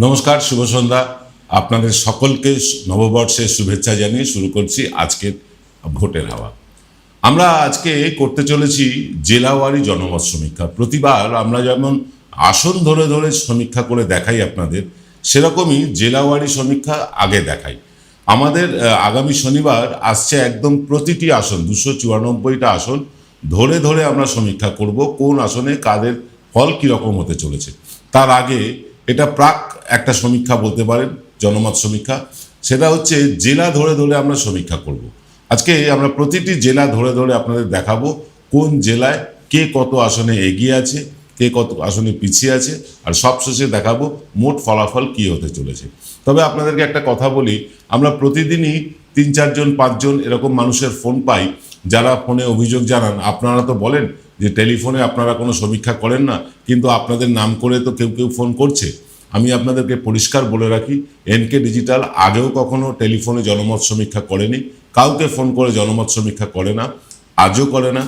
নমস্কার, শুভ সন্ধ্যা। আপনাদের সকলকে নববর্ষের শুভেচ্ছা জানিয়ে শুরু করছি আজকের ভোটের হাওয়া। আমরা আজকে করতে চলেছি জেলাওয়ারি জনমত সমীক্ষা। প্রতিবার আমরা যেমন আসন ধরে ধরে সমীক্ষা করে দেখাই আপনাদের, সেরকমই জেলাওয়ারি সমীক্ষা আগে দেখাই। আমাদের আগামী শনিবার আসছে একদম প্রতিটি আসন 294টা আসন ধরে ধরে আমরা সমীক্ষা করব, কোন আসনে কাদের ফল কীরকম হতে চলেছে। তার আগে এটা প্রাক একটা সমীক্ষা বলতে পারেন, জনমত সমীক্ষা। সেটা হচ্ছে জেলা ধরে ধরে আমরা সমীক্ষা করব। আজকে আমরা প্রতিটি জেলা ধরে ধরে আপনাদের দেখাবো কোন জেলায় কে কত আসনে এগিয়ে আছে, কে কত আসনে পিছিয়ে আছে, আর সবশেষে দেখাবো মোট ফলাফল কি হতে চলেছে। তবে আপনাদেরকে একটা কথা বলি, আমরা প্রতিদিনই 3-4 জন 5 জন এরকম মানুষের ফোন পাই যারা ফোনে অভিযোগ জানান। আপনারা তো বলেন যে টেলিফোনে আপনারা কোনো সমীক্ষা করেন না, কিন্তু আপনাদের নাম করে তো কেউ কেউ ফোন করছে। আমি আপনাদেরকে পরিষ্কার বলে রাখি, এনকে ডিজিটাল আগেও কখনো টেলিফোনে জনমত সমীক্ষা করেনি, কাউকে ফোন করে জনমত সমীক্ষা করে না, আজও করে না,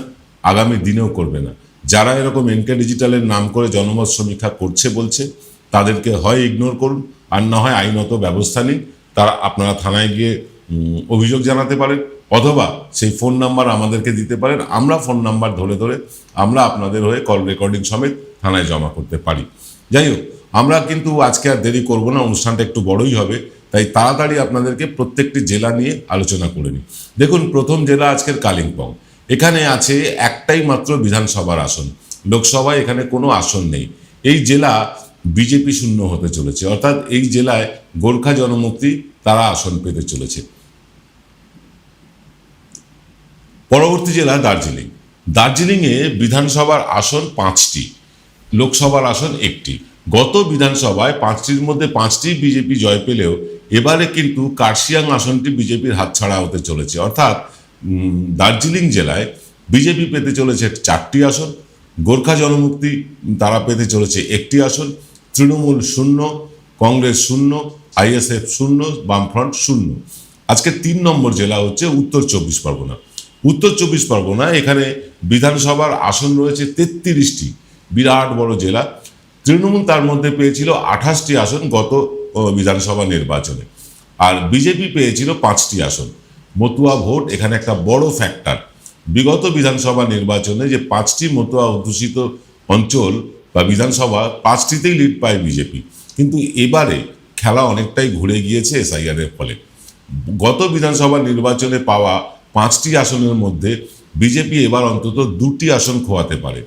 আগামী দিনেও করবে না। যারা এরকম এনকে ডিজিটালের নাম করে জনমত সমীক্ষা করছে বলছে, তাদেরকে হয় ইগনোর করুন, আর না হয় আইনত ব্যবস্থা নিন। তারা আপনারা থানায় গিয়ে অভিযোগ জানাতে পারেন, অথবা সেই ফোন নাম্বার আমাদেরকে দিতে পারেন। আমরা ফোন নাম্বার ধরে ধরে আমরা আপনাদের হয়ে কল রেকর্ডিং সমেত থানায় জমা করতে পারি। যাই হোক, আমরা কিন্তু আজকে আর দেরি করব না, অনুষ্ঠানটা একটু বড়ই হবে, তাই তাড়াতাড়ি আপনাদেরকে প্রত্যেকটি জেলা নিয়ে আলোচনা করে নিই। দেখুন, প্রথম জেলা আজকের কালিম্পং। এখানে আছে একটাই মাত্র বিধানসভার আসন, লোকসভায় এখানে কোনো আসন নেই। এই জেলা বিজেপি শূন্য হতে চলেছে, অর্থাৎ এই জেলায় গোর্খা জনমুক্তি তারা আসন পেতে চলেছে। পরবর্তী জেলা দার্জিলিং। দার্জিলিংয়ে বিধানসভার আসন 5টি, লোকসভার আসন 1টি। গত বিধানসভায় 5টির মধ্যে 5টি বিজেপি জয় পেলেও এবারে কিন্তু কার্শিয়াং আসনটি বিজেপির হাতছাড়া হতে চলেছে। অর্থাৎ দার্জিলিং জেলায় বিজেপি পেতে চলেছে 4টি আসন, গোর্খা জনমুক্তি তারা পেতে চলেছে 1টি আসন, তৃণমূল 0, কংগ্রেস 0, আইএসএফ 0, বামফ্রন্ট 0। আজকে 3 নম্বর জেলা হচ্ছে উত্তর 24 পরগনা। উত্তর 24 পরগনা, এখানে বিধানসভার আসন রয়েছে 33টি, বিরাট বড় জেলা। তৃণমূল তার মধ্যে পেয়েছিল 28টি আসন গত বিধানসভা নির্বাচনে, আর বিজেপি পেয়েছিল 5টি আসন। মতুয়া ভোট এখানে একটা বড় ফ্যাক্টর। বিগত বিধানসভা নির্বাচনে যে 5টি মতুয়া অধ্যুষিত অঞ্চল বা বিধানসভা, 5টিতেই লিড পায় বিজেপি, কিন্তু এবারে খেলা অনেকটাই ঘুরে গিয়েছে এসআইআর এর ফলে। গত বিধানসভা নির্বাচনে পাওয়া 5টি আসনের মধ্যে বিজেপি এবার অন্তত 2টি আসন খোয়াতে পারে,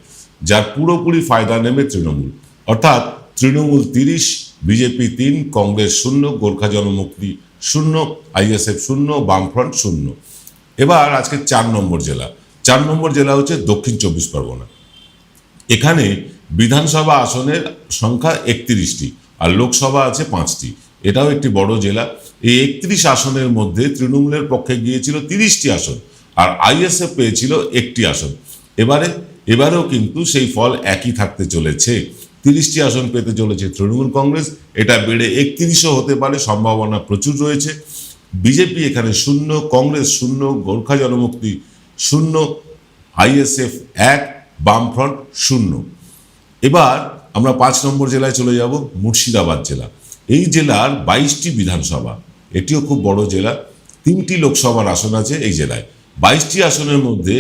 যার পুরোপুরি ফায়দা নেবে তৃণমূল। অর্থাৎ তৃণমূল 30, বিজেপি 3, কংগ্রেস 0, গোর্খা জনমুক্তি 0, আইএসএফ 0, বামফ্রন্ট 0। এবার আজকে 4 নম্বর জেলা। 4 নম্বর জেলা হচ্ছে দক্ষিণ 24 পরগনা। এখানে বিধানসভা আসনের সংখ্যা 31টি, আর লোকসভা আছে 5টি। এটাও একটি বড় জেলা। এই 31 আসনের মধ্যে তৃণমূলের পক্ষে গিয়েছিল 30টি আসন, আর আইএসএফ পেয়েছিল 1টি আসন। এবারেও কিন্তু সেই ফল একই থাকতে চলেছে। 30টি আসন পেতে চলেছে তৃণমূল কংগ্রেস, এটা বেড়ে 31ও হতে পারে, সম্ভাবনা প্রচুর রয়েছে। বিজেপি এখানে 0, কংগ্রেস 0, গোর্খা জনমুক্তি 0, আইএসএফ 1, বামফ্রন্ট 0। এবার আমরা 5 নম্বর জেলায় চলে যাব, মুর্শিদাবাদ জেলা। এই জেলার 22টি বিধানসভা, এটিও খুব বড় জেলা। 3টি লোকসভার আসন আছে এই জেলায়। 22টি আসনের মধ্যে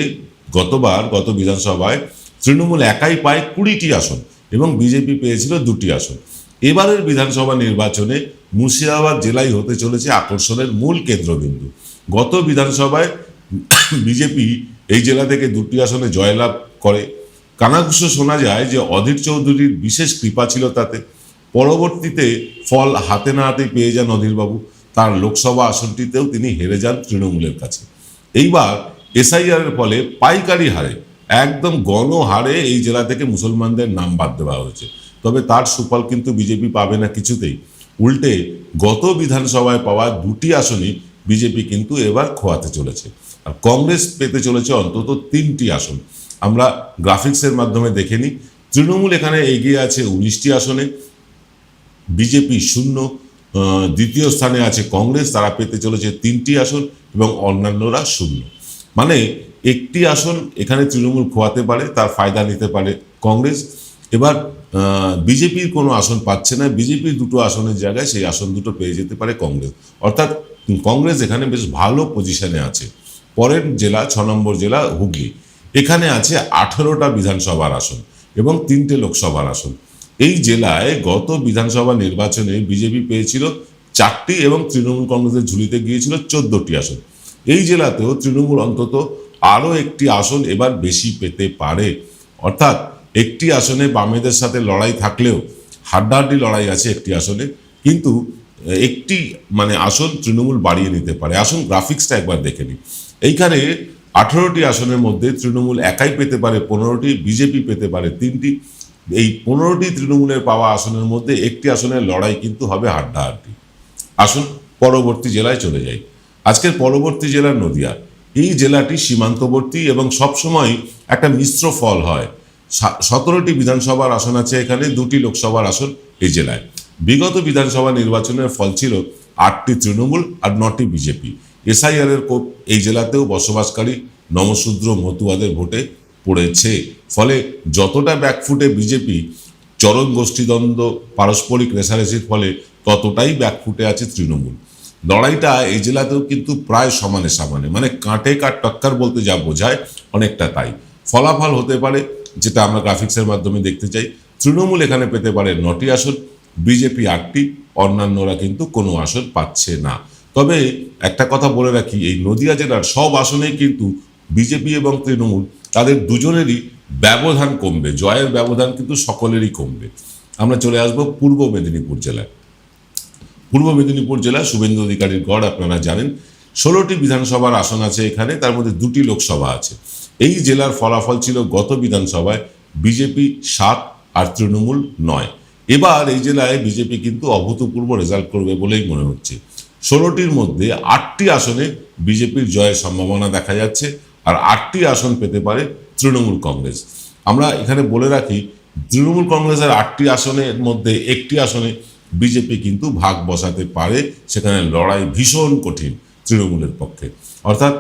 গত বিধানসভায় তৃণমূল একাই পায় 20টি আসন এবং বিজেপি পেয়েছিল 2টি আসন। এবারের বিধানসভা নির্বাচনে মুর্শিদাবাদ জেলাই হতে চলেছে আকর্ষণের মূল কেন্দ্রবিন্দু। গত বিধানসভায় বিজেপি এই জেলা থেকে 2টি আসনে জয়লাভ করে। কানাঘুষো শোনা যায় যে অধীর চৌধুরীর বিশেষ কৃপা ছিল তাতে। পরবর্তীতে ফল হাতে না হাতে পেয়ে যান অধীরবাবু, তার লোকসভা আসনটিতেও তিনি হেরে যান তৃণমূলের কাছে। এইবার এসআইআর এর ফলে পাইকারি হারে, একদম গণহারে এই জেলা থেকে মুসলমানদের নাম বাদ দেওয়া হয়েছে। তবে তার সুফল কিন্তু বিজেপি পাবে না কিছুতেই। উল্টে গত বিধানসভায় পাওয়া 2টি আসনই বিজেপি কিন্তু এবার খোয়াতে চলেছে, আর কংগ্রেস পেতে চলেছে অন্তত 3টি আসন। আমরা গ্রাফিক্সের মাধ্যমে দেখে নিই। তৃণমূল এখানে এগিয়ে আছে 19টি আসনে, বিজেপি 0, দ্বিতীয় স্থানে আছে কংগ্রেস, তারা পেতে চলেছে 3টি আসন, এবং অন্যান্যরা 0। মানে 1টি আসন এখানে তৃণমূল খোয়াতে পারে, তার ফায়দা নিতে পারে কংগ্রেস। এবার বিজেপির কোনো আসন পাচ্ছে না, বিজেপির দুটো আসনের জায়গায় সেই আসন দুটো পেয়ে যেতে পারে কংগ্রেস। অর্থাৎ কংগ্রেস এখানে বেশ ভালো পজিশনে আছে। পরের জেলা 6 নম্বর জেলা হুগলি, এখানে আছে 18টা বিধানসভার আসন এবং 3টে লোকসভার আসন। এই জেলায় গত বিধানসভা নির্বাচনে বিজেপি পেয়েছিল 4টি এবং তৃণমূল কংগ্রেসের ঝুলিতে গিয়েছিল 14টি আসন। এই জেলাতেও তৃণমূল অন্তত আরও একটি আসন এবার বেশি পেতে পারে। অর্থাৎ একটি আসনে বামেদের সাথে লড়াই থাকলেও হাড্ডাহাড্ডি লড়াই আছে একটি আসনে, কিন্তু একটি আসন তৃণমূল বাড়িয়ে নিতে পারে। আসুন গ্রাফিক্সটা একবার দেখে নিই। এইখানে 18টি আসনের মধ্যে তৃণমূল একাই পেতে পারে 15টি, বিজেপি পেতে পারে 3টি। এই 15টি তৃণমূলের পাওয়া আসনের মধ্যে একটি আসনের লড়াই কিন্তু হবে হাড্ডাহাড্ডি। আসুন পরবর্তী জেলায় চলে যাই। আজকের পরবর্তী জেলা নদিয়া। এই জেলাটি সীমান্তবর্তী এবং সবসময় একটা মিশ্র ফল হয়। 17টি বিধানসভার আসন আছে এখানে, 2টি লোকসভার আসন এই জেলায়। বিগত বিধানসভা নির্বাচনের ফল ছিল 8টি তৃণমূল আর 9টি বিজেপি। এসআইআর এর কোপ এই জেলাতেও বসবাসকারী নমশূদ্র মতুয়াদের ভোটে পড়েছে। ফলে যতটা ব্যাকফুটে বিজেপি, চরম গোষ্ঠীদ্বন্দ্ব, পারস্পরিক রেষারেষির ফলে ততটাই ব্যাকফুটে আছে তৃণমূল। লড়াইটা এই জেলাতেও কিন্তু প্রায় সমানে সমানে, কাঁটে কাট টক্কর বলতে যা বোঝায় অনেকটা তাই। ফলাফল হতে পারে যেটা আমরা গ্রাফিক্সের মাধ্যমে দেখতে চাই। তৃণমূল এখানে পেতে পারে 9টি আসন, বিজেপি 8টি, অন্যান্যরা কিন্তু কোনো আসন পাচ্ছে না। তবে একটা কথা বলে রাখি, এই নদিয়া জেলার সব আসনেই কিন্তু বিজেপি এবং তৃণমূল তাদের দুজনেরই ব্যবধান কমবে, জয়ের ব্যবধান কিন্তু সকলেরই কমবে। আমরা চলে আসবো পূর্ব মেদিনীপুর জেলায়। পূর্ব মেদিনীপুর জেলা শুভেন্দু অধিকারীর গড় আপনারা জানেন। 16টি বিধানসভার আসন আছে এখানে, তার মধ্যে 2টি লোকসভা আছে। এই জেলার ফলাফল ছিল গত বিধানসভায় বিজেপি 7 আর তৃণমূল 9। এবার এই জেলায় বিজেপি কিন্তু অভূতপূর্ব রেজাল্ট করবে বলেই মনে হচ্ছে। 16টির মধ্যে 8টি আসনে বিজেপির জয়ের সম্ভাবনা দেখা যাচ্ছে, আর 8টি আসন পেতে পারে তৃণমূল কংগ্রেস। আমরা এখানে বলে রাখি, তৃণমূল কংগ্রেসের 8টি আসনের মধ্যে একটি আসনে বিজেপি কিন্তু ভাগ বসাতে পারে, সেখানে লড়াই ভীষণ কঠিন তৃণমূলের পক্ষে। অর্থাৎ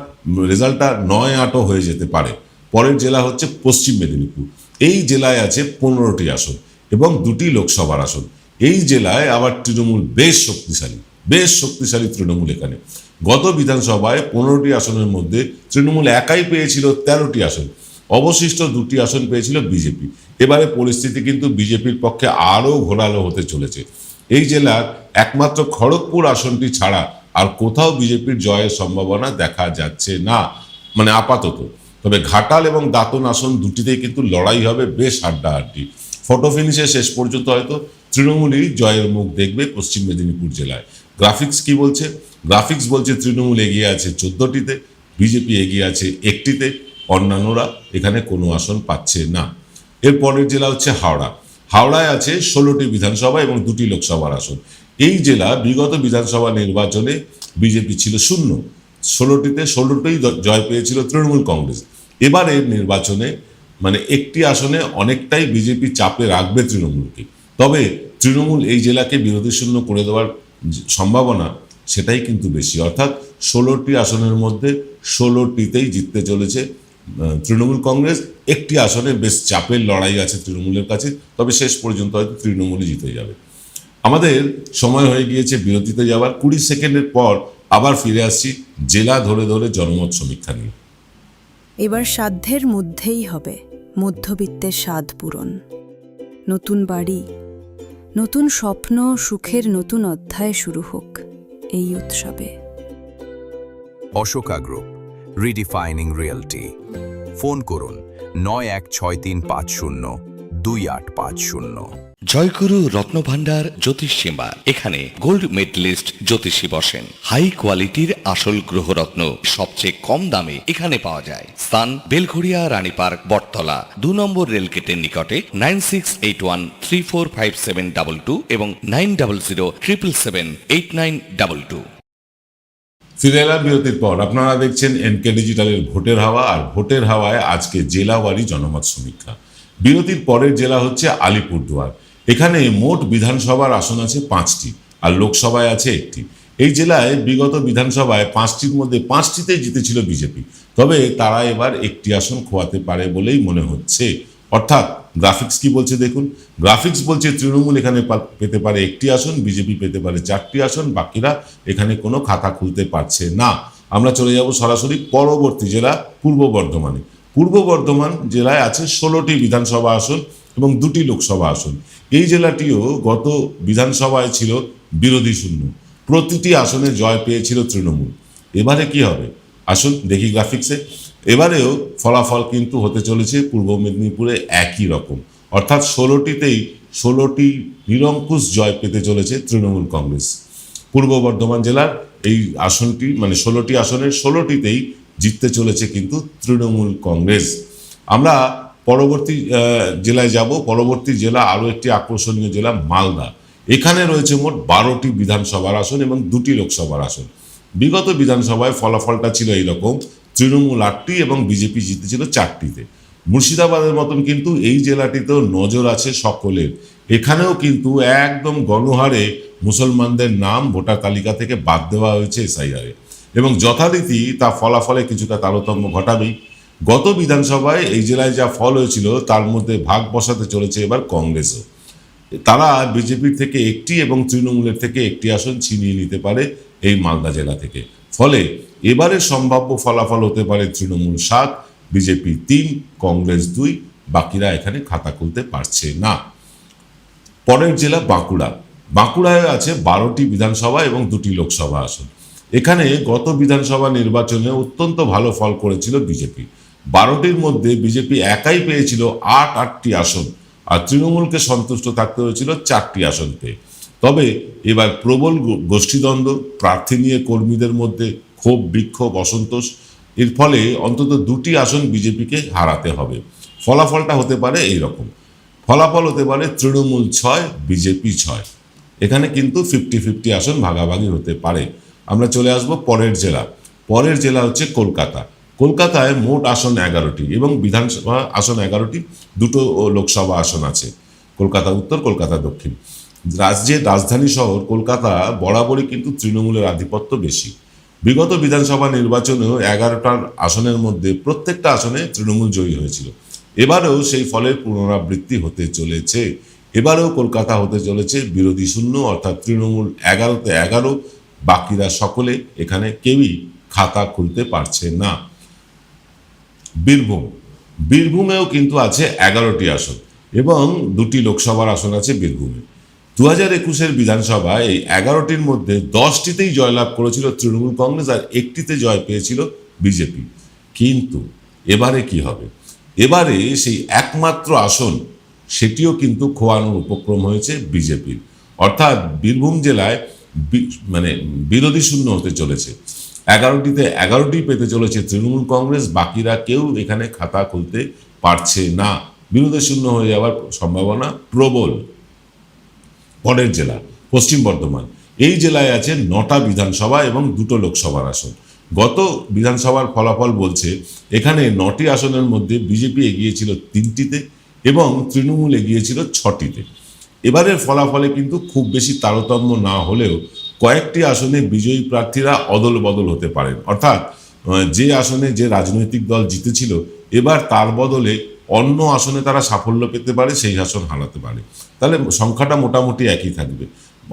রেজাল্টটা 9-8ও হয়ে যেতে পারে। পরের জেলা হচ্ছে পশ্চিম মেদিনীপুর। এই জেলায় আছে 15টি আসন এবং 2টি লোকসভার আসন। এই জেলায় আবার তৃণমূল বেশ শক্তিশালী তৃণমূল এখানে। গত বিধানসভায় 15টি আসনের মধ্যে তৃণমূল একাই পেয়েছিল 13টি আসন, অবশিষ্ট 2টি আসন পেয়েছিল বিজেপি। এবারে পরিস্থিতি কিন্তু বিজেপির পক্ষে আরও ঘোরালো হতে চলেছে। এই জেলার একমাত্র খড়গপুর আসনটি ছাড়া আর কোথাও বিজেপির জয়ের সম্ভাবনা দেখা যাচ্ছে না, আপাতত। তবে ঘাটাল এবং দাঁতন আসন দুটিতেই কিন্তু লড়াই হবে বেশ হাড্ডাহাড্ডি। ফটো ফিনিশে শেষ পর্যন্ত হয়তো তৃণমূলই জয়ের মুখ দেখবে পশ্চিম মেদিনীপুর জেলায়। গ্রাফিক্স কি বলছে? গ্রাফিক্স বলছে তৃণমূল এগিয়ে আছে 14টিতে, বিজেপি এগিয়ে আছে 1টিতে, অন্যান্যরা এখানে কোনো আসন পাচ্ছে না। এর পরের জেলা হচ্ছে হাওড়া। হাওড়ায় আছে 16টি বিধানসভা এবং 2টি লোকসভার আসন। এই জেলা বিগত বিধানসভা নির্বাচনে বিজেপি ছিল 0, 16টিতে 16টোই জয় পেয়েছিল তৃণমূল কংগ্রেস। এবারের নির্বাচনে একটি আসনে অনেকটাই বিজেপি চাপে রাখবে তৃণমূলকে। তবে তৃণমূল এই জেলাকে বিরোধী শূন্য করে দেওয়ার সম্ভাবনা সেটাই কিন্তু বেশি। অর্থাৎ 16টি আসনের মধ্যে 16টিতেই জিততে চলেছে তৃণমূল কংগ্রেস। একটি আসনে বেশ চাপের লড়াই আছে তৃণমূলের কাছে, তবে শেষ পর্যন্ত হয়তো তৃণমূলই জিতে যাবে। আমাদের সময় হয়ে গিয়েছে বিরতিতে যাওয়ার। 20 সেকেন্ডের পর আবার ফিরে আসছি জেলা ধরে ধরে জনমত সমীক্ষা নিয়ে। এবার সাধ্যের মধ্যেই হবে মধ্যবিত্তের স্বাদ পূরণ। নতুন বাড়ি, নতুন স্বপ্ন, সুখের নতুন অধ্যায় শুরু হোক এই উৎসবে। Ashoka group, রিডিফাইনিং realty. ফোন করুন 9163502850। জয়গুরু রত্নভান্ডার জ্যোতিষ চেম্বার। এখানে গোল্ড মেডেলিস্ট জ্যোতিষী বসেন। হাই কোয়ালিটির আসল গ্রহরত্ন সবচেয়ে কম দামে এখানে পাওয়া যায়। স্থান বেলঘড়িয়া, রানী পার্ক, বটতলা, 2 নম্বর রেলগেটের নিকটে। 9681345722 এবং 9007778922। ফিরে এলাম বিরতির পর। আপনারা দেখছেন এনকে ডিজিটালের ভোটের হাওয়া, আর ভোটের হাওয়ায় আজকে জেলাওয়ারি জনমত সমীক্ষা। বিরতির পরের জেলা হচ্ছে আলিপুরদুয়ার। এখানে মোট বিধানসভার আসন আছে 5টি আর লোকসভায় আছে 1টি। এই জেলায় বিগত বিধানসভায় 5টির মধ্যে 5টিতে জিতেছিল বিজেপি, তবে তারা এবার 1টি আসন খোয়াতে পারে বলেই মনে হচ্ছে। অর্থাৎ গ্রাফিক্স কি বলছে দেখুন। গ্রাফিক্স বলছে তৃণমূল এখানে পেতে পারে 1টি আসন, বিজেপি পেতে পারে 4টি আসন, বাকিরা এখানে কোনো খাতা খুলতে পারছে না। আমরা চলে যাব সরাসরি পরবর্তী জেলা পূর্ব বর্ধমানে। পূর্ব বর্ধমান জেলায় আছে 16টি বিধানসভা আসন এবং 2টি লোকসভা আসন। এই জেলাটিও গত বিধানসভায় ছিল বিরোধী শূন্য, প্রতিটি আসনে জয় পেয়েছিল তৃণমূল। এবারে কি হবে আসুন দেখি গ্রাফিক্সে। এবারেও ফলাফল কিন্তু হতে চলেছে পূর্ব মেদিনীপুরে একই রকম, অর্থাৎ 16টিতেই 16টি নিরঙ্কুশ জয় পেতে চলেছে তৃণমূল কংগ্রেস। পূর্ব বর্ধমান জেলার এই আসনটি মানে 16টি আসনের 16টিতেই জিততে চলেছে কিন্তু তৃণমূল কংগ্রেস। আমরা পরবর্তী জেলায় যাব। পরবর্তী জেলা আরও একটি আকর্ষণীয় জেলা মালদা। এখানে রয়েছে মোট 12টি বিধানসভার আসন এবং 2টি লোকসভার আসন। বিগত বিধানসভায় ফলাফলটা ছিল এইরকম, তৃণমূল 8টি এবং বিজেপি জিতেছিল 4টিতে। মুর্শিদাবাদের মতন কিন্তু এই জেলাটিতেও নজর আছে সকলের। এখানেও কিন্তু একদম গণহারে মুসলমানদের নাম ভোটার তালিকা থেকে বাদ দেওয়া হয়েছে এসআইআরে, এবং যথারীতি তা ফলাফলে কিছুটা তারতম্য ঘটাবেই। গত বিধানসভায় এই জেলায় যা ফল হয়েছিল তার মধ্যে ভাগ বসাতে চলেছে এবার কংগ্রেসও। তারা বিজেপির থেকে 1টি এবং তৃণমূলের থেকে 1টি আসন ছিনিয়ে নিতে পারে এই মালদা জেলা থেকে। ফলে এবারের সম্ভাব্য ফলাফল হতে পারে তৃণমূল 7, বিজেপি 3, কংগ্রেস 2, বাকিরা এখানে খাতা খুলতে পারছে না। পরের জেলা বাঁকুড়া। বাঁকুড়ায় আছে 12টি বিধানসভা এবং 2টি লোকসভা আসন। এখানে গত বিধানসভা নির্বাচনে অত্যন্ত ভালো ফল করেছিল বিজেপি। 12টির মধ্যে বিজেপি একাই পেয়েছিল 8টি আসন, আর তৃণমূলকে সন্তুষ্ট থাকতে হয়েছিল 4টি আসন পেয়ে। তবে এবার প্রবল গোষ্ঠীদ্বন্দ্ব, প্রার্থী নিয়ে কর্মীদের মধ্যে ক্ষোভ, বিক্ষোভ, অসন্তোষ, এর ফলে অন্তত 2টি আসন বিজেপিকে হারাতে হবে। ফলাফলটা হতে পারে এইরকম, ফলাফল হতে পারে তৃণমূল 6, বিজেপি 6। এখানে কিন্তু 50-50 আসন ভাগাভাগি হতে পারে। আমরা চলে আসব পরের জেলা। পরের জেলা হচ্ছে কলকাতা। কলকাতায় মোট আসন 11টি এবং বিধানসভা আসন 11টি, 2টো লোকসভা আসন আছে, কলকাতা উত্তর, কলকাতা দক্ষিণ। রাজ্যের রাজধানী শহর কলকাতা বরাবরই কিন্তু তৃণমূলের আধিপত্য বেশি। বিগত বিধানসভা নির্বাচনেও 11টার আসনের মধ্যে প্রত্যেকটা আসনে তৃণমূল জয়ী হয়েছিল। এবারেও সেই ফলের পুনরাবৃত্তি হতে চলেছে। এবারেও কলকাতা হতে চলেছে বিরোধী শূন্য, অর্থাৎ তৃণমূল 11তে 11, বাকিরা সকলে এখানে কেউই খাতা খুলতে পারছে না। বীরভূম। বীরভূমেও কিন্তু আছে 11টি আসন এবং 2টি লোকসভার আসন আছে বীরভূমে। 2021-এর বিধানসভায় এই 11টির মধ্যে 10টিতেই জয়লাভ করেছিল তৃণমূল কংগ্রেস আর 1টিতে জয় পেয়েছিল বিজেপি। কিন্তু এবারে কি হবে? এবারে সেই একমাত্র আসন সেটিও কিন্তু খোয়ানোর উপক্রম হয়েছে বিজেপির, অর্থাৎ বীরভূম জেলায় মানে বিরোধী শূন্য হতে চলেছে। 11টিতে 11টি পেতে চলেছে তৃণমূল কংগ্রেস, বাকিরা কেউ এখানে খাতা খুলতে পারছে না। বিরোধী শূন্য হয়ে যাওয়ার সম্ভাবনা প্রবল। পরের জেলা পশ্চিম বর্ধমান। এই জেলায় আছে 9টা বিধানসভা এবং 2টো লোকসভার আসন। গত বিধানসভার ফলাফল বলছে এখানে 9টি আসনের মধ্যে বিজেপি এগিয়েছিল 3টিতে এবং তৃণমূল এগিয়েছিল 6টিতে। এবারের ফলাফলে কিন্তু খুব বেশি তারতম্য না হলেও কয়েকটি আসনে বিজয়ী প্রার্থীরা অদল বদল হতে পারেন, অর্থাৎ যে আসনে যে রাজনৈতিক দল জিতেছিল এবার তার বদলে অন্য আসনে তারা সাফল্য পেতে পারে, সেই আসন হারাতে পারে। তাহলে সংখ্যাটা মোটামুটি একই থাকবে,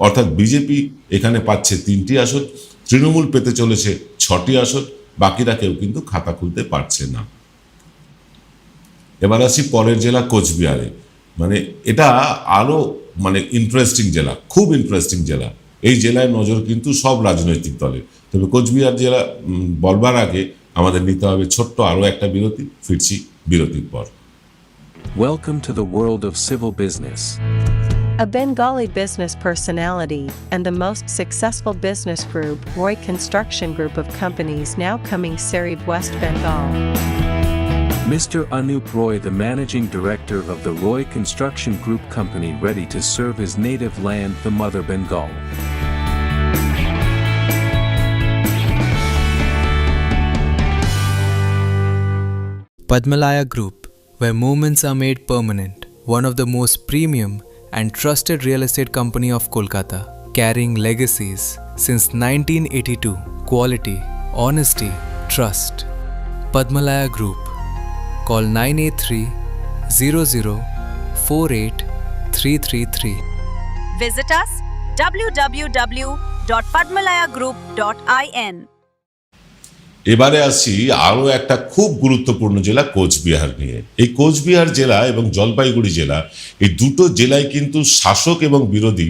অর্থাৎ বিজেপি এখানে পাচ্ছে 3টি আসন, তৃণমূল পেতে চলেছে 6টি আসন, বাকিরা কেউ কিন্তু খাতা খুলতে পারছে না। এবার আসি পরের জেলা কোচবিহারে। মানে এটা আরও ইন্টারেস্টিং জেলা, খুব ইন্টারেস্টিং জেলা। এই জেলায় নজর কিন্তু সব রাজনৈতিক দলের। তবে কোচবিহার জেলা বলবার আগে আমাদের নিতে হবে ছোট্ট আরও একটা বিরতি। ফিরছি বিরতির পর। Welcome to the world of civil business. A Bengali business personality and the most successful business group, Roy Construction Group of companies, now coming Sarib, West Bengal. Mr. Anup Roy, the managing director of the Roy Construction Group company, ready to serve his native land, the mother Bengal. Padmalaya Group, where moments are made permanent, one of the most premium and trusted real estate company of Kolkata, carrying legacies since 1982. Quality, honesty, trust. Padmalaya Group. Call 983 00 48333. Visit us www.padmalayagroup.in. এবারে আসি আরও একটা খুব গুরুত্বপূর্ণ জেলা কোচবিহার নিয়ে। এই কোচবিহার জেলা এবং জলপাইগুড়ি জেলা, এই দুটো জেলায় কিন্তু শাসক এবং বিরোধী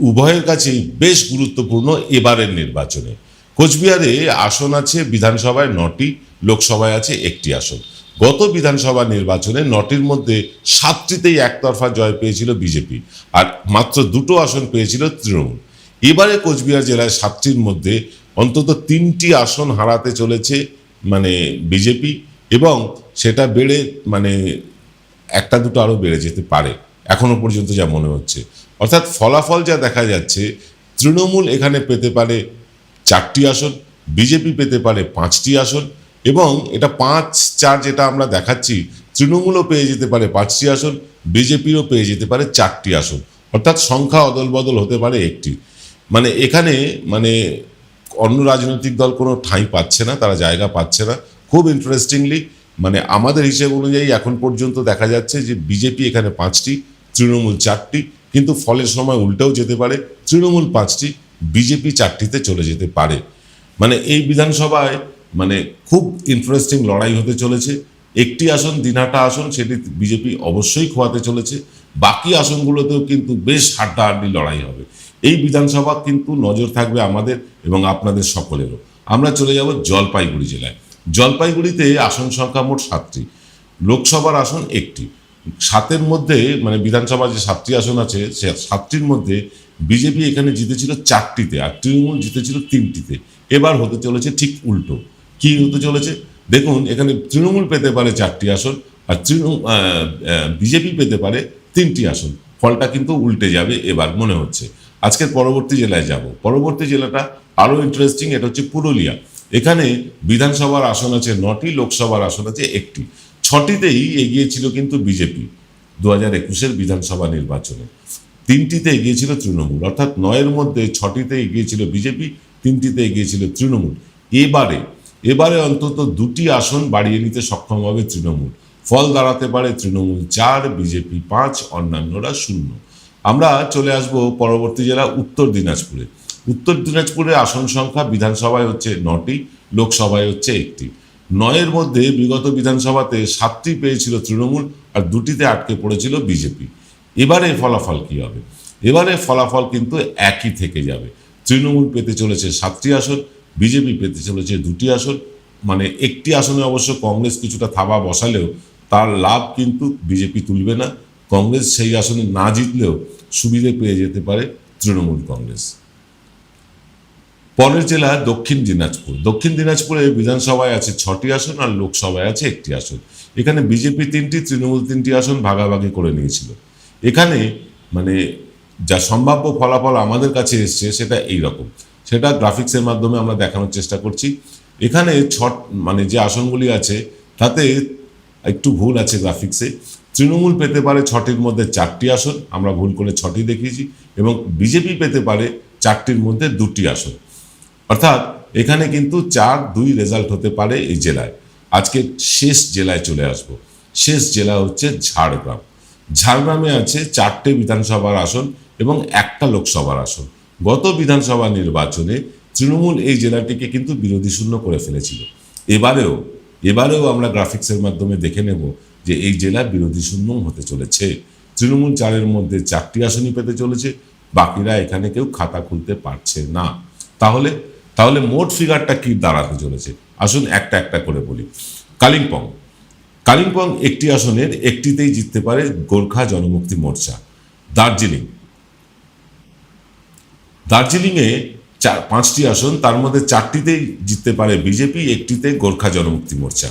উভয়ের কাছেই বেশ গুরুত্বপূর্ণ এবারের নির্বাচনে। কোচবিহারে আসন আছে বিধানসভায় 9টি, লোকসভায় আছে 1টি আসন। গত বিধানসভা নির্বাচনে 9টির মধ্যে 7টিতেই একতরফা জয় পেয়েছিল বিজেপি, আর মাত্র 2টো আসন পেয়েছিল তৃণমূল। এবারে কোচবিহার জেলায় 7টির মধ্যে অন্তত 3টি আসন হারাতে চলেছে মানে বিজেপি, এবং সেটা বেড়ে মানে 1-2টো আরও বেড়ে যেতে পারে এখনো পর্যন্ত যা মনে হচ্ছে। অর্থাৎ ফলাফল যা দেখা যাচ্ছে, তৃণমূল এখানে পেতে পারে 4টি আসন, বিজেপি পেতে পারে 5টি আসন, এবং এটা 5-4 যেটা আমরা দেখাচ্ছি, তৃণমূলও পেয়ে যেতে পারে 5টি আসন, বিজেপিরও পেয়ে যেতে পারে 4টি আসন। অর্থাৎ সংখ্যা অদল বদল হতে পারে 1টি। মানে এখানে মানে অন্য রাজনৈতিক দল কোনো ঠাঁই পাচ্ছে না, তারা জায়গা পাচ্ছে না। খুব ইন্টারেস্টিংলি মানে আমাদের হিসেব অনুযায়ী এখন পর্যন্ত দেখা যাচ্ছে যে বিজেপি এখানে 5টি, তৃণমূল 4টি, কিন্তু ফলের সময় উল্টেও যেতে পারে, তৃণমূল 5টি, বিজেপি 4টিতে চলে যেতে পারে। মানে এই বিধানসভায় মানে খুব ইন্টারেস্টিং লড়াই হতে চলেছে। 1টি আসন, দিনহাটা আসন, সেটি বিজেপি অবশ্যই খোয়াতে চলেছে। বাকি আসনগুলোতেও কিন্তু বেশ হাড্ডাহাড্ডি লড়াই হবে। এই বিধানসভা কিন্তু নজর থাকবে আমাদের এবং আপনাদের সকলেরও। আমরা চলে যাব জলপাইগুড়ি জেলায়। জলপাইগুড়িতে আসন সংখ্যা মোট 7টি, লোকসভার আসন 1টি। 7-এর মধ্যে মানে বিধানসভার যে 7টি আসন আছে, সে 7টির মধ্যে বিজেপি এখানে জিতেছিল 4টিতে, আর তৃণমূল জিতেছিল 3টিতে। এবার হতে চলেছে ঠিক উল্টো। কি হতে চলেছে দেখুন, এখানে তৃণমূল পেতে পারে 4টি আসন, আর বিজেপি পেতে পারে 3টি আসন। ফলটা কিন্তু উল্টে যাবে এবার মনে হচ্ছে। আজকের পরবর্তী জেলায় যাব। পরবর্তী জেলাটা আরও ইন্টারেস্টিং, এটা হচ্ছে পুরুলিয়া। এখানে বিধানসভার আসন আছে 9টি, লোকসভার আসন আছে 1টি। 6টিতেই এগিয়ে ছিল কিন্তু বিজেপি 2021-এর বিধানসভা নির্বাচনে। 3টিতে এগিয়েছিল তৃণমূল, অর্থাৎ 9-এর মধ্যে 6টিতে এগিয়েছিল বিজেপি, 3টিতে এগিয়েছিল তৃণমূল। এবারে অন্তত 2টি আসন বাড়িয়ে নিতে সক্ষম হবে তৃণমূল। ফল দাঁড়াতে পারে তৃণমূল 4, বিজেপি 5, অন্যান্যরা 0। আমরা চলে আসব পরবর্তী জেলা উত্তর দিনাজপুরে। উত্তর দিনাজপুরে আসন সংখ্যা বিধানসভায় হচ্ছে 9টি, লোকসভায় হচ্ছে 1টি। 9-এর মধ্যে বিগত বিধানসভাতে 7টি পেয়েছিল তৃণমূল, আর 2টিতে আটকে পড়েছিল বিজেপি। এবারে ফলাফল কি হবে? এবারে ফলাফল কিন্তু একই থেকে যাবে। তৃণমূল পেতে চলেছে 7টি আসন, বিজেপি পেতে চলেছে 2টি আসন। মানে 1টি আসনে অবশ্য কংগ্রেস কিছুটা থাবা বসালেও তার লাভ কিন্তু বিজেপি তুলবে না। কংগ্রেস সেই আসনে না জিতলেও সুবিধে পেয়ে যেতে পারে তৃণমূল কংগ্রেস। পরের জেলা দক্ষিণ দিনাজপুর। দক্ষিণ দিনাজপুরে বিধানসভায় আছে 6টি আসন, আর লোকসভায় আছে 1টি আসন। এখানে বিজেপি 3টি, তৃণমূল 3টি আসন ভাগাভাগি করে নিয়েছিল। এখানে মানে যা সম্ভাব্য ফলাফল আমাদের কাছে এসছে সেটা এই রকম। সেটা গ্রাফিক্সের মাধ্যমে আমরা দেখানোর চেষ্টা করছি। এখানে মানে যে আসনগুলি আছে তাতে একটু ভুল আছে গ্রাফিক্সে। তৃণমূল পেতে পারে 6টির মধ্যে 4টি আসন, আমরা ভুল করে 6টি দেখিয়েছি, এবং বিজেপি পেতে পারে 4টির মধ্যে 2টি আসন। অর্থাৎ এখানে কিন্তু 4-2 রেজাল্ট হতে পারে এই জেলায়। আজকে শেষ জেলায় চলে আসব। শেষ জেলা হচ্ছে ঝাড়গ্রাম। ঝাড়গ্রামে আছে 4টে বিধানসভার আসন এবং 1টা লোকসভার আসন। গত বিধানসভা নির্বাচনে তৃণমূল এই জেলাটিকে কিন্তু বিরোধী শূন্য করে ফেলেছিল। এবারেও আমরা গ্রাফিক্সের মাধ্যমে দেখে নেব যে এই জেলা বিরোধী শূন্য হতে চলেছে। তৃণমূল 4-এর মধ্যে 4টি আসনই পেতে চলেছে, বাকিরা এখানে কেউ খাতা খুলতে পারছে না। তাহলে মোট ফিগারটা কি দাঁড়াতে চলেছে আসুন একটা একটা করে বলি। কালিম্পং 1টি আসনের 1টিতেই জিততে পারে গোর্খা জনমুক্তি মোর্চা। দার্জিলিংয়ে 5টি আসন, তার মধ্যে 4টিতেই জিততে পারে বিজেপি, 1টিতে গোর্খা জনমুক্তি মোর্চা।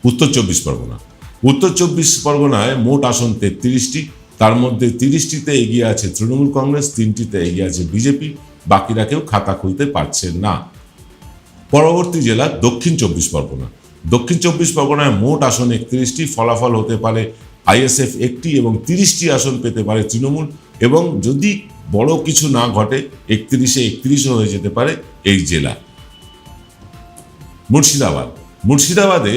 উত্তর 24 পরগনায় মোট আসন 33টি, তার মধ্যে 30টিতে এগিয়ে আছে তৃণমূল কংগ্রেস, 3টিতে এগিয়ে আছে বিজেপি, বাকিরা কেউ খাতা খুলতে পারছে না। পরবর্তী জেলা দক্ষিণ 24 পরগনায় মোট আসন 31টি, ফলাফল হতে পারে আইএসএফ 1টি এবং 30টি আসন পেতে পারে তৃণমূল, এবং যদি বড় কিছু না ঘটে 31-এ 31ও হয়ে যেতে পারে এই জেলা। মুর্শিদাবাদে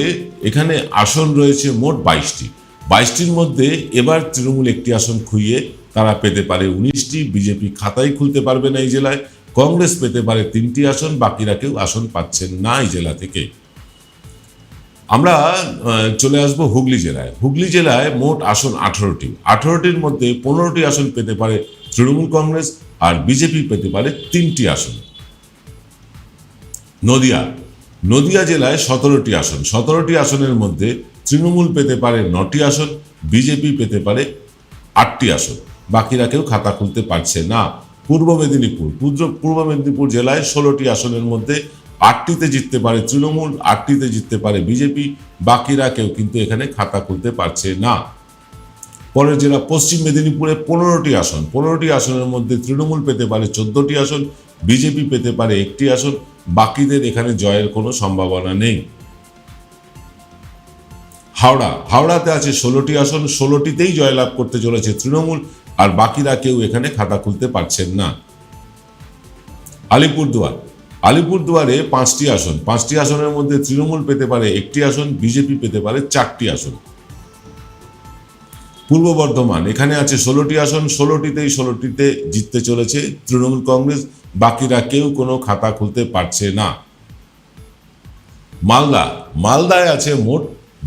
এখানে আসন রয়েছে মোট 22টি, 22টির মধ্যে এবার তৃণমূল একটি আসন খুইয়ে তারা পেতে পারে 19টি, বিজেপি খাতাই খুলতে পারবে না এই জেলায়, কংগ্রেস পেতে পারে 3টি আসন, বাকিরা কেউ আসন পাচ্ছেন না এই জেলা থেকে। আমরা চলে আসবো হুগলি জেলায়। হুগলি জেলায় মোট আসন 18টি, 18টির মধ্যে 15টি আসন পেতে পারে তৃণমূল কংগ্রেস আর বিজেপি পেতে পারে 3টি আসন। নদিয়া জেলায় 17টি আসন, 17টি আসনের মধ্যে তৃণমূল পেতে পারে 9টি আসন, বিজেপি পেতে পারে 8টি আসন, বাকিরা কেউ খাতা খুলতে পারছে না। পূর্ব মেদিনীপুর জেলায় 16টি আসনের মধ্যে 8টিতে জিততে পারে তৃণমূল, 8টিতে জিততে পারে বিজেপি, বাকিরা কেউ কিন্তু এখানে খাতা খুলতে পারছে না। পরের জেলা পশ্চিম মেদিনীপুরে 15টি আসন, 15টি আসনের মধ্যে তৃণমূল পেতে পারে 14টি আসন, বিজেপি পেতে পারে 1টি আসন, বাকিদের এখানে জয়ের কোনো সম্ভাবনা নেই। হাওড়াতে আছে 16টি আসন, 16টিতেই জয়লাভ করতে চলেছে তৃণমূল, আর বাকিরা কেউ এখানে খাতা খুলতে পারছেন না। আলিপুরদুয়ারে 5টি আসন, 5টি আসনের মধ্যে তৃণমূল পেতে পারে 1টি আসন, বিজেপি পেতে পারে 4টি আসন। পূর্ব বর্ধমান, এখানে আছে 16টি আসন, 16টিতে জিততে চলেছে তৃণমূল কংগ্রেস, বাকিরা কেউ কোনো খাতা খুলতে পারছে না। মালদায় আছে মোট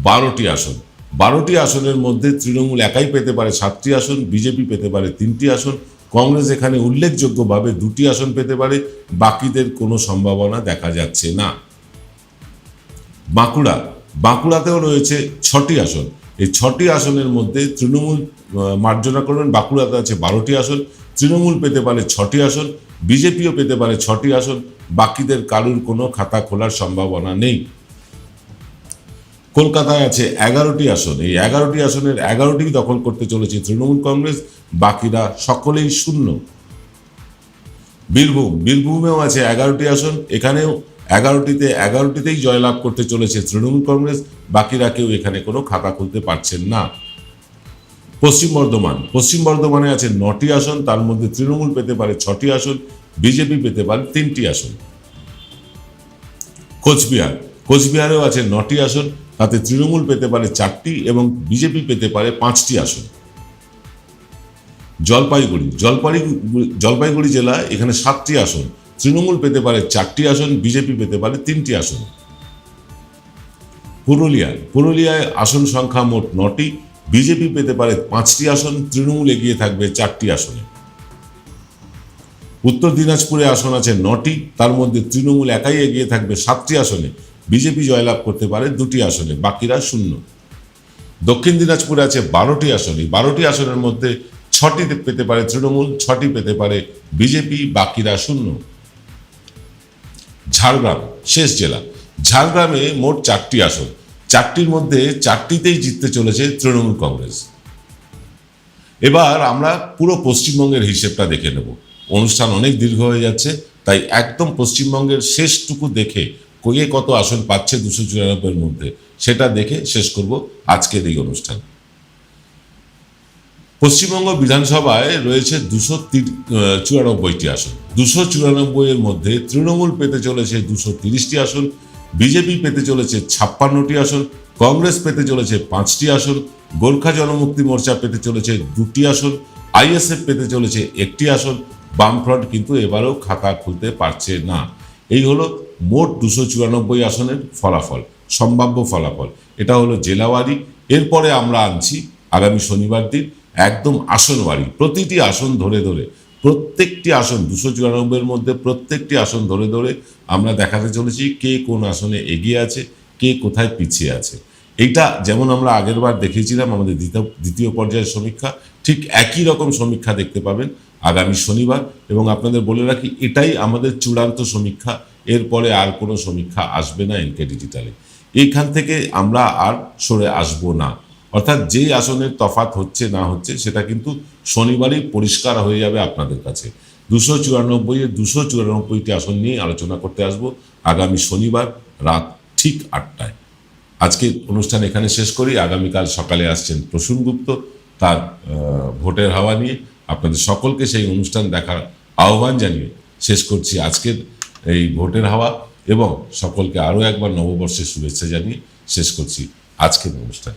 12টি আসন, 12টি আসনের মধ্যে তৃণমূল একাই পেতে পারে 7টি আসন, বিজেপি পেতে পারে 3টি আসন, কংগ্রেস এখানে উল্লেখযোগ্যভাবে 2টি আসন পেতে পারে, বাকিদের কোনো সম্ভাবনা দেখা যাচ্ছে না। বাঁকুড়াতেও রয়েছে 6টি আসন, এই 6টি আসনের মধ্যে তৃণমূল মার্জনা করবেন, বাঁকুড়াতে আছে 12টি আসন, তৃণমূল পেতে পারে 6টি আসন, বিজেপিও পেতে পারে 6টি আসন, বাকিদের কারুর কোনো খাতা খোলার সম্ভাবনা নেই। কলকাতায় আছে 11টি আসন, এই 11টি আসনের 11টি দখল করতে চলেছে তৃণমূল কংগ্রেস, বাকিরা সকলেই শূন্য। বীরভূমেও আছে 11টি আসন, এখানেও 11টিতেই জয়লাভ করতে চলেছে তৃণমূল কংগ্রেস, বাকিরা কেউ এখানে কোনো খাতা খুলতে পারছেন না। পশ্চিম বর্ধমানে আছে 9টি আসন, তার মধ্যে তৃণমূল পেতে পারে 6টি আসন, বিজেপি পেতে পারে 3টি আসন। কোচবিহারেও আছে 9টি আসন, তাতে তৃণমূল পেতে পারে 4টি এবং বিজেপি পেতে পারে 5টি আসন। জলপাইগুড়ি জেলা, এখানে 7টি আসন, তৃণমূল পেতে পারে 4টি আসন, বিজেপি পেতে পারে 3টি আসন। পুরুলিয়ায় আসন সংখ্যা মোট 9টি, বিজেপি পেতে পারে 5টি আসন, তৃণমূল এগিয়ে থাকবে 4টি আসনে। উত্তর দিনাজপুরে আসন আছে 9টি, তার মধ্যে তৃণমূল একাই এগিয়ে থাকবে 7টি আসনে, বিজেপি জয়লাভ করতে পারে 2টি আসনে, বাকিরা শূন্য। দক্ষিণ দিনাজপুরে আছে 12টি আসন, এই 12টি আসনের মধ্যে 6টি পেতে পারে তৃণমূল, 6টি পেতে পারে বিজেপি, বাকিরা শূন্য। ঝাড়গ্রাম শেষ জেলা, ঝাড়গ্রামে মোট 4টি আসন, 4টির মধ্যে 4টিতেই জিততে চলেছে তৃণমূল কংগ্রেস। এবার আমরা পুরো পশ্চিমবঙ্গের হিসেবটা দেখে নেব, অনুষ্ঠান অনেক দীর্ঘ হয়ে যাচ্ছে, তাই একদম পশ্চিমবঙ্গের শেষটুকু দেখে কে কত আসন পাচ্ছে 294-এর মধ্যে সেটা দেখে শেষ করব আজকের এই অনুষ্ঠান। পশ্চিমবঙ্গ বিধানসভায় রয়েছে 294টি আসন, 294-এর মধ্যে তৃণমূল পেতে চলেছে 230টি আসন, বিজেপি পেতে চলেছে 56টি আসন, কংগ্রেস পেতে চলেছে 5টি আসন, গোর্খা জনমুক্তি মোর্চা পেতে চলেছে 2টি আসন, আইএসএফ পেতে চলেছে 1টি আসন, বামফ্রন্ট কিন্তু এবারেও খাতা খুলতে পারছে না। এই হলো মোট 294 আসনের ফলাফল, সম্ভাব্য ফলাফল। এটা হলো জেলাওয়ারি। এরপরে আমরা আনছি আগামী শনিবার দিন একদম আসনওয়ারি, প্রতিটি আসন ধরে প্রত্যেকটি আসন 294-এর মধ্যে প্রত্যেকটি আসন ধরে আমরা দেখাতে চলেছি কে কোন আসনে এগিয়ে আছে, কে কোথায় পিছিয়ে আছে। এইটা যেমন আমরা আগের বার দেখিয়েছিলাম আমাদের দ্বিতীয় পর্যায়ের সমীক্ষা, ঠিক একই রকম সমীক্ষা দেখতে পাবেন আগামী শনিবার। এবং আপনাদের বলে রাখি, এটাই আমাদের চূড়ান্ত সমীক্ষা, এরপরে আর কোনো সমীক্ষা আসবে না এনকে ডিজিটালে। এইখান থেকে আমরা আর সরে আসবো না, অর্থাৎ যেই আসনের তফাৎ হচ্ছে না হচ্ছে সেটা কিন্তু শনিবারই পরিষ্কার হয়ে যাবে আপনাদের কাছে। 294-এর 294টি আসন নিয়ে আলোচনা করতে আসবো আগামী শনিবার রাত ঠিক 8টায়। আজকে অনুষ্ঠান এখানে শেষ করি। আগামীকাল সকালে আসছেন প্রসূন গুপ্ত তার ভোটের হাওয়া নিয়ে। আপনাদের সকলকে সেই অনুষ্ঠান দেখার আহ্বান জানিয়ে শেষ করছি আজকের এই ভোটের হাওয়া, এবং সকলকে আরও একবার নববর্ষের শুভেচ্ছা জানিয়ে শেষ করছি আজকের অনুষ্ঠান।